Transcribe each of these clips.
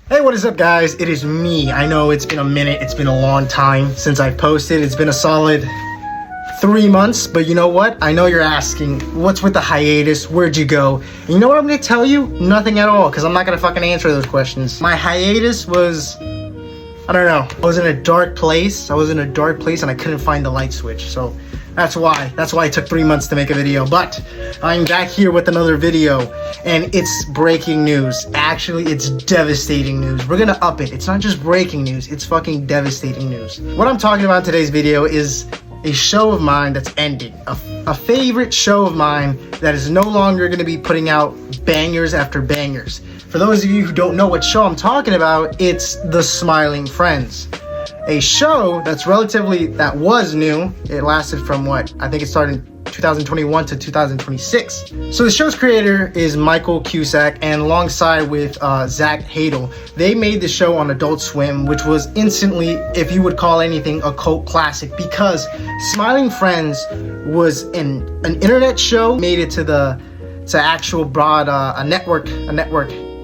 Hey, what is up, guys? It is me. I know it's been a minute. It's been a long time since I've posted. It's been a solid 3 months, but you know what? I know you're asking, what's with the hiatus? Where'd you go? And you know what I'm gonna tell you? Nothing at all, because I'm not gonna fucking answer those questions. My hiatus was, I don't know. I was in a dark place. And I couldn't find the light switch. So that's why it took 3 months to make a video. But I'm back here with another video, and it's breaking news. Actually, it's devastating news. We're gonna up it. It's not just breaking news, it's fucking devastating news. What I'm talking about in today's video is a show of mine that's ending. A favorite show of mine that is no longer gonna be putting out bangers after bangers. For those of you who don't know what show I'm talking about, it's The Smiling Friends. A show that was new. It lasted from I think it started in 2021 to 2026. So the show's creator is Michael Cusack, and alongside with Zach Hadel, they made the show on Adult Swim, which was instantly, if you would call anything, a cult classic, because Smiling Friends was an internet show, made it to actual broad a network.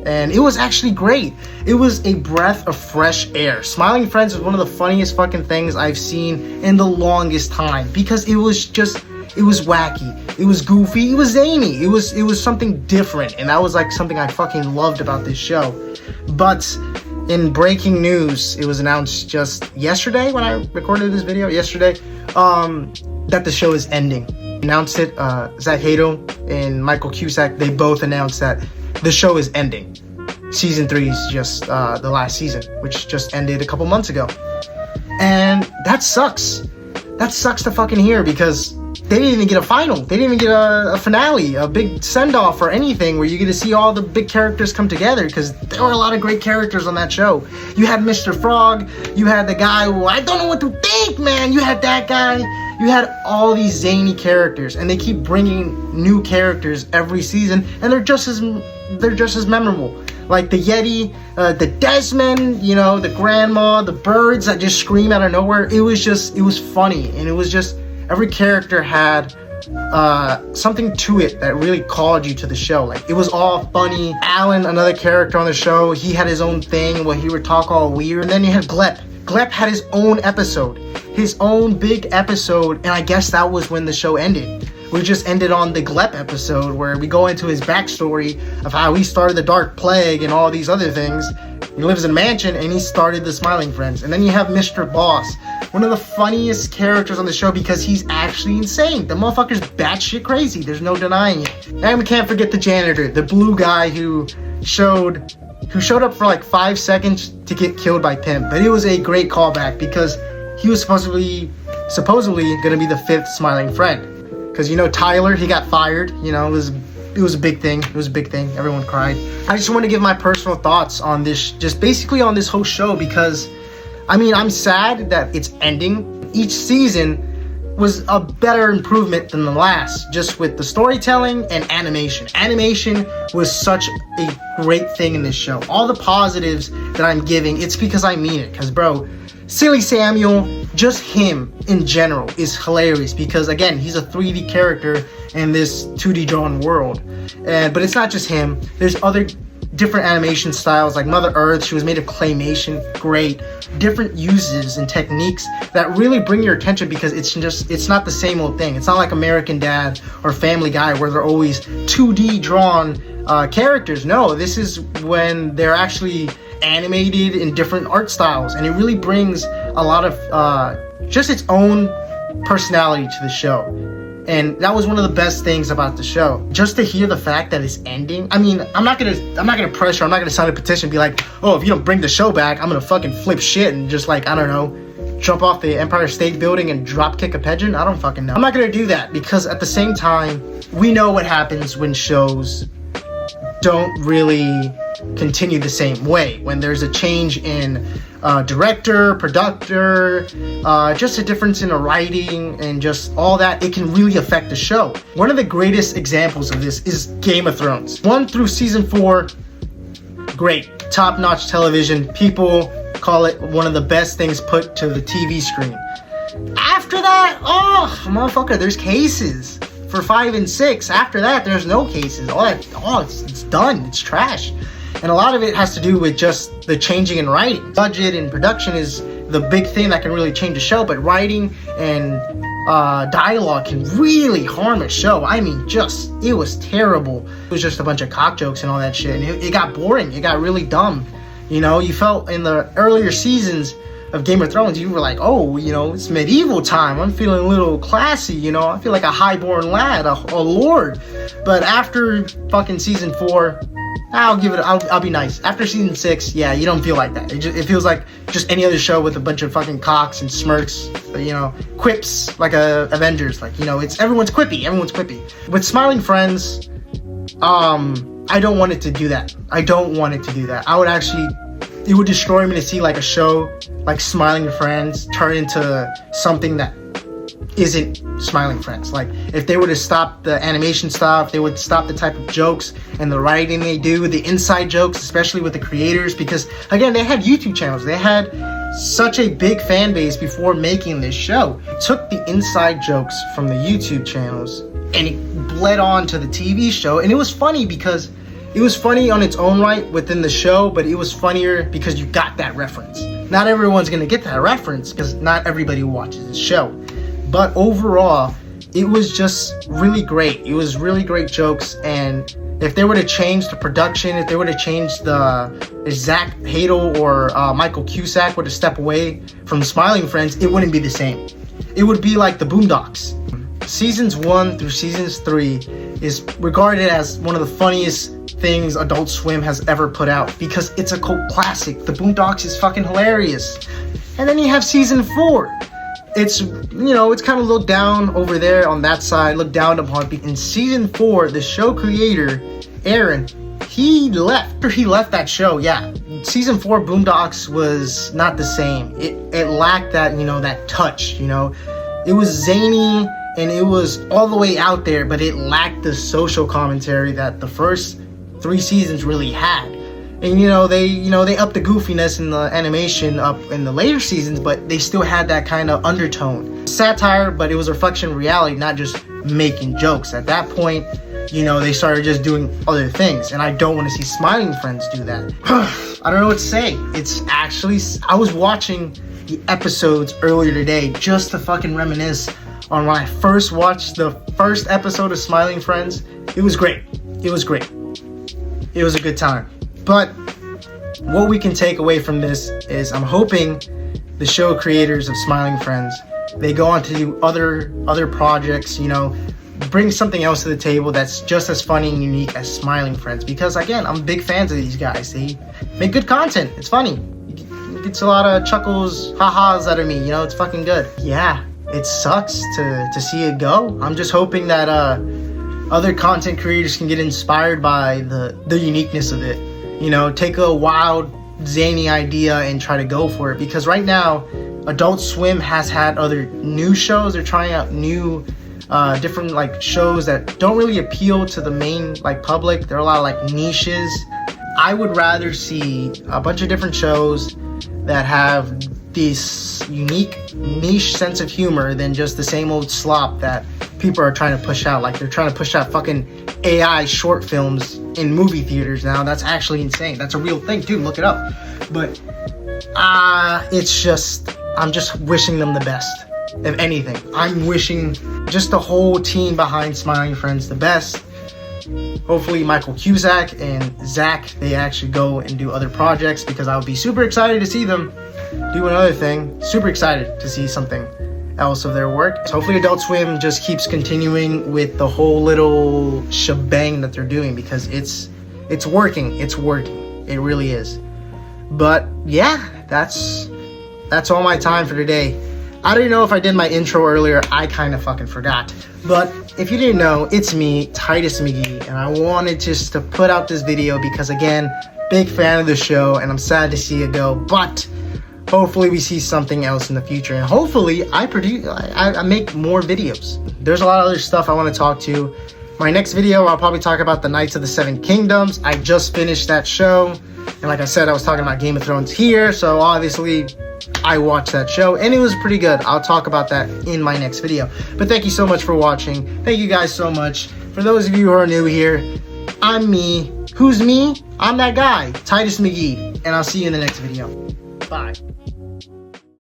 And it was actually great. It was a breath of fresh air. Smiling Friends was one of the funniest fucking things I've seen in the longest time, because it was wacky, it was goofy, it was zany, it was something different, and that was like something I fucking loved about this show. But in breaking news, it was announced just yesterday, when I recorded this video that the show is ending. Announced it, Zach Hadel and Michael Cusack, they both announced that the show is ending. Season 3 is just the last season, which just ended a couple months ago. And that sucks. That sucks to fucking hear, because they didn't even get a final. They didn't even get a finale, a big send-off or anything where you get to see all the big characters come together, because there were a lot of great characters on that show. You had Mr. Frog, you had the guy who, I don't know what to think, man. You had that guy. You had all these zany characters, and they keep bringing new characters every season, and they're just as memorable. Like the Yeti, the Desmond, the grandma, the birds that just scream out of nowhere. It was funny, and it was just, every character had something to it that really called you to the show. Like, it was all funny. Alan, another character on the show, he had his own thing where he would talk all weird. And then you had Glep. Glep had his own episode, his own big episode, and I guess that was when the show ended. We just ended on the Glep episode, where we go into his backstory of how he started the Dark Plague and all these other things. He lives in a mansion, and he started the Smiling Friends. And then you have Mr. Boss, one of the funniest characters on the show, because he's actually insane. The motherfucker's batshit crazy. There's no denying it. And we can't forget the janitor, the blue guy who showed up for like 5 seconds to get killed by Pimp. But it was a great callback, because he was supposedly gonna be the 5th Smiling Friend. Because Tyler, he got fired. It was a big thing. Everyone cried. I just want to give my personal thoughts on this, just basically on this whole show, because I'm sad that it's ending. Each season was a better improvement than the last, just with the storytelling and animation. Animation was such a great thing in this show. All the positives that I'm giving, it's because I mean it. Because, bro, Silly Samuel, just him in general, is hilarious, because again, he's a 3D character in this 2D drawn world. But it's not just him. There's other different animation styles, like Mother Earth. She was made of claymation. Great. Different uses and techniques that really bring your attention, because it's not the same old thing. It's not like American Dad or Family Guy, where they're always 2D drawn characters. No, this is when they're actually animated in different art styles, and it really brings a lot of just its own personality to the show. And that was one of the best things about the show. Just to hear the fact that it's ending. I'm not gonna pressure. I'm not gonna sign a petition and be like, oh, if you don't bring the show back, I'm gonna fucking flip shit and just, like, I don't know, jump off the Empire State Building and drop kick a pigeon. I don't fucking know. I'm not gonna do that, because at the same time, we know what happens when shows don't really continue the same way. When there's a change in director, producer, just a difference in the writing and just all that, it can really affect the show. One of the greatest examples of this is Game of Thrones. 1 through season 4, great, top-notch television. People call it one of the best things put to the TV screen. After that, oh, motherfucker, there's cases. For 5 and 6, after that, there's no cases. It's done. It's trash. And a lot of it has to do with just the changing in writing. Budget and production is the big thing that can really change a show, but writing and dialogue can really harm a show. I mean, it was terrible. It was just a bunch of cock jokes and all that shit, and it got boring. It got really dumb. You know, you felt in the earlier seasons of Game of Thrones, you were like, oh, you know, it's medieval time. I'm feeling a little classy, you know. I feel like a highborn lad, a lord. But after fucking season 4, I'll be nice. After season 6, yeah, you don't feel like that. It feels like just any other show with a bunch of fucking cocks and smirks, you know, quips, like Avengers. Like, you know, everyone's quippy. With Smiling Friends, I don't want it to do that. It would destroy me to see like a show like Smiling Friends turn into something that isn't Smiling Friends. Like, if they were to stop the animation stuff, they would stop the type of jokes and the writing they do, the inside jokes, especially with the creators, because again, they had YouTube channels. They had such a big fan base before making this show. It took the inside jokes from the YouTube channels and it bled on to the TV show, and it was funny because it was funny on its own right within the show, but it was funnier because you got that reference. Not everyone's gonna get that reference because not everybody watches the show. But overall, it was just really great. It was really great jokes, and if they were to change the production, if they were to change if Zach Hadel or Michael Cusack were to step away from Smiling Friends, it wouldn't be the same. It would be like the Boondocks. Seasons 1 through seasons 3 is regarded as one of the funniest things Adult Swim has ever put out because it's a cult classic. The Boondocks is fucking hilarious. And then you have season 4. It's, you know, it's kind of looked down over there on that side, looked down upon. In season 4, the show creator, Aaron, he left. After he left that show, yeah, season 4 Boondocks was not the same. It lacked that, you know, that touch, you know. It was zany and it was all the way out there, but it lacked the social commentary that the first 3 seasons really had. And they upped the goofiness in the animation up in the later seasons, but they still had that kind of undertone. Satire, but it was a reflection of reality, not just making jokes. At that point, you know, they started just doing other things, and I don't want to see Smiling Friends do that. I don't know what to say. It's actually, I was watching the episodes earlier today just to fucking reminisce on when I first watched the first episode of Smiling Friends. It was great. It was a good time. But what we can take away from this is I'm hoping the show creators of Smiling Friends, they go on to do other projects, you know, bring something else to the table that's just as funny and unique as Smiling Friends. Because again, I'm big fans of these guys. They make good content. It's funny. It gets a lot of chuckles, ha-has out of me. You know, it's fucking good. Yeah, it sucks to see it go. I'm just hoping that other content creators can get inspired by the uniqueness of it. You know, take a wild, zany idea and try to go for it. Because right now, Adult Swim has had other new shows. They're trying out new, different like shows that don't really appeal to the main like public. There are a lot of like niches. I would rather see a bunch of different shows that have this unique niche sense of humor than just the same old slop that people are trying to push out. Like, they're trying to push out fucking AI short films in movie theaters now. That's actually insane. That's a real thing, dude. Look it up. But it's just, I'm just wishing them the best. If anything, I'm wishing just the whole team behind Smiling Friends the best. Hopefully Michael Cusack and Zach, they actually go and do other projects, because I would be super excited to see them do another thing. Super excited to see something else of their work. So hopefully Adult Swim just keeps continuing with the whole little shebang that they're doing, because it's working. It really is. But yeah, that's all my time for today. I don't know if I did my intro earlier. I kind of fucking forgot. But if you didn't know, it's me, Titus McGee, and I wanted just to put out this video because, again, big fan of the show, and I'm sad to see it go. But hopefully we see something else in the future, and hopefully I make more videos. There's a lot of other stuff I want to talk to. My next video, I'll probably talk about the Knights of the Seven Kingdoms. I just finished that show, and like I said, I was talking about Game of Thrones here, so obviously I watched that show, and it was pretty good. I'll talk about that in my next video. But thank you so much for watching. Thank you guys so much. For those of you who are new here, I'm me, Who's me? I'm that guy, Titus McGee, and I'll see you in the next video. Bye.